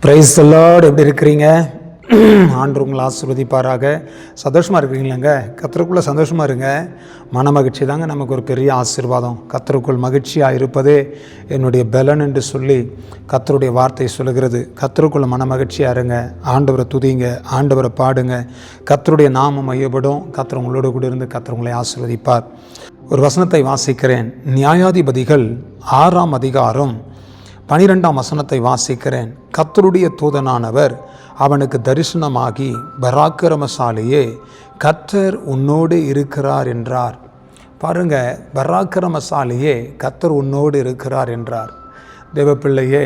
Praise the Lord. எப்படி இருக்கிறீங்க? ஆண்டவர் உங்களை ஆசீர்வதிப்பாராக. சந்தோஷமாக இருக்கிறீங்களாங்க? கர்த்தருக்குள்ளே சந்தோஷமாக இருங்க. மன மகிழ்ச்சி தாங்க நமக்கு ஒரு பெரிய ஆசீர்வாதம். கர்த்தருக்குள் மகிழ்ச்சியாக இருப்பதே என்னுடைய பலன் என்று சொல்லி கர்த்தருடைய வார்த்தை சொல்லுகிறது. கர்த்தருக்குள்ள மன மகிழ்ச்சியாக இருங்க. ஆண்டவரை துதிங்க, ஆண்டவரை பாடுங்க. கர்த்தருடைய நாமம் மையப்படும். கர்த்தர் உங்களோடு கூட இருந்து கர்த்தர் உங்களை ஆசீர்வதிப்பார். ஒரு வசனத்தை வாசிக்கிறேன். நியாயாதிபதிகள் 6ஆம் அதிகாரம் 12ஆம் வசனத்தை வாசிக்கிறேன். கர்த்தருடைய தூதனானவர் அவனுக்கு தரிசனமாகி, பராக்கிரமசாலியே, கர்த்தர் உன்னோடு இருக்கிறார் என்றார். பாருங்க, பராக்கிரமசாலியே, கர்த்தர் உன்னோடு இருக்கிறார் என்றார். தேவப்பிள்ளையே,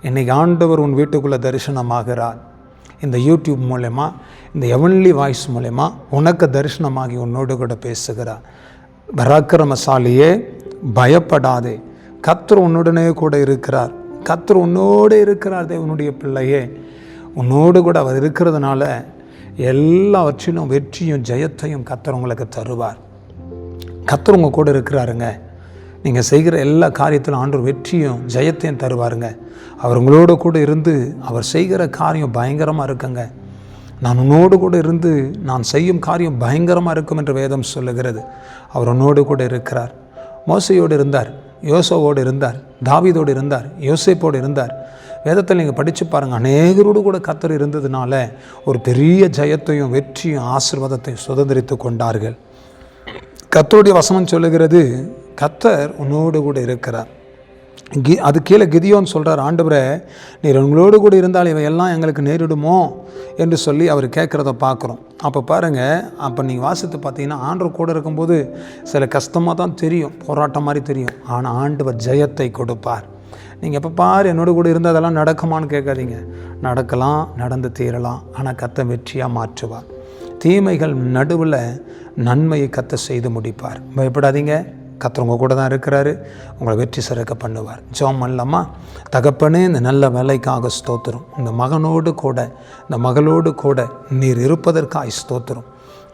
இன்னைக்கு ஆண்டவர் உன் வீட்டுக்குள்ளே தரிசனமாகிறார். இந்த யூடியூப் மூலமா, இந்த எவன்லி வாய்ஸ் மூலமா உனக்கு தரிசனமாகி உன்னோடு கூட பேசுகிறார். பராக்கிரமசாலியே, பயப்படாதே, கர்த்தர் உன்னுடனே கூட இருக்கிறார். கர்த்தர் உன்னோடு இருக்கிறார். தேவனுடைய பிள்ளையே, உன்னோடு கூட அவர் இருக்கிறதுனால எல்லாவற்றிலும் வெற்றியும் ஜெயத்தையும் கர்த்தர் உங்களுக்கு தருவார். கர்த்தர் உங்கள் கூட இருக்கிறாருங்க. நீங்கள் செய்கிற எல்லா காரியத்திலும் ஆண்டவர் வெற்றியும் ஜெயத்தையும் தருவாருங்க. அவர் உங்களோடு கூட இருந்து அவர் செய்கிற காரியம் பயங்கரமாக இருக்குங்க. நான் உன்னோடு கூட இருந்து நான் செய்யும் காரியம் பயங்கரமாக இருக்கும் என்று வேதம் சொல்லுகிறது. அவர் உன்னோடு கூட இருக்கிறார். மோசையோடு இருந்தார், யோசோவோடு இருந்தார், தாவீதோடு இருந்தார், யோசேப்போடு இருந்தார். வேதத்தில் நீங்கள் படித்து பாருங்கள். அநேகரோடு கூட கர்த்தர் இருந்ததுனால ஒரு பெரிய ஜெயத்தையும் வெற்றியும் ஆசீர்வாதத்தையும் சுதந்திரித்து கொண்டார்கள். கர்த்தருடைய வசனம் சொல்லுகிறது, கர்த்தர் உன்னோடு கூட இருக்கிறார். அது கீழே கிதியோன் சொல்கிறார், ஆண்டவரே, நீர் உங்களோடு கூட இருந்தால் இவையெல்லாம் எங்களுக்கு நேரிடுமோ என்று சொல்லி அவர் கேட்குறத பார்க்குறோம். அப்போ பாருங்கள், அப்போ நீங்கள் வாசித்து பார்த்தீங்கன்னா ஆண்டவர் கூட இருக்கும்போது சில கஷ்டமாக தான் தெரியும், போராட்டம் மாதிரி தெரியும். ஆனால் ஆண்டவர் ஜெயத்தை கொடுப்பார். நீங்கள் எப்போ பாரு என்னோட கூட இருந்தால் அதெல்லாம் நடக்குமான்னு கேட்காதீங்க. நடக்கலாம், நடந்து தீரலாம். ஆனால் கர்த்தர் வெற்றியாக மாற்றுவார். தீமைகள் நடுவில் நன்மையை கர்த்தர் செய்து முடிப்பார். பயப்படாதீங்க, கர்த்தர் உங்கள் கூட தான் இருக்கிறாரு. உங்களை வெற்றி சிறக்க பண்ணுவார். ஜெபம் பண்ணலாமா? தகப்பனே, இந்த நல்ல வேலைக்காக ஸ்தோத்திரம். இந்த மகனோடு கூட, இந்த மகளோடு கூட நீர் இருப்பதற்காக ஸ்தோத்திரம்.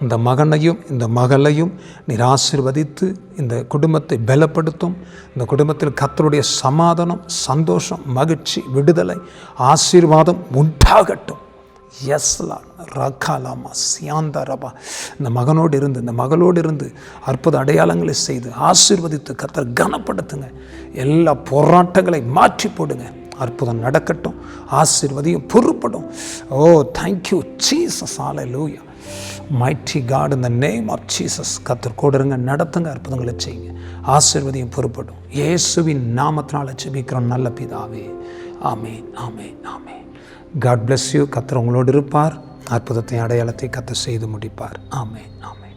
இந்த மகனையும் இந்த மகளையும் நீர் ஆசீர்வதித்து இந்த குடும்பத்தை பலப்படுத்தும். இந்த குடும்பத்தில் கர்த்தருடைய சமாதானம், சந்தோஷம், மகிழ்ச்சி, விடுதலை, ஆசீர்வாதம் உண்டாகட்டும். எஸ்லா ரகாலாமா சியாந்தரபா. இந்த மகனோடு இருந்து இந்த மகளோடு இருந்து அற்புத அடையாளங்களை செய்து ஆசீர்வதித்து கர்த்தர் கனப்படுத்துங்க. எல்லா போராட்டங்களை மாற்றி போடுங்க. அற்புதம் நடக்கட்டும். ஆசீர்வதியும் பொறுப்படும். Oh, thank you Jesus. Hallelujah. Mighty God, in the name of Jesus. கர்த்தர் கூட இருங்க, நடத்துங்க, அற்புதங்களை செய்யுங்க. ஆசீர்வதியும் பொறுப்படும். இயேசுவின் நாமத்தினால ஜெபிக்கிறோம் நல்ல பிதாவே. ஆமென், ஆமென், ஆமென். God bless you. கர்த்தர் உங்களோடு இருப்பார். அற்புதத்தை அடையாளத்தை கர்த்தர் செய்து முடிப்பார். ஆமென், ஆமென்.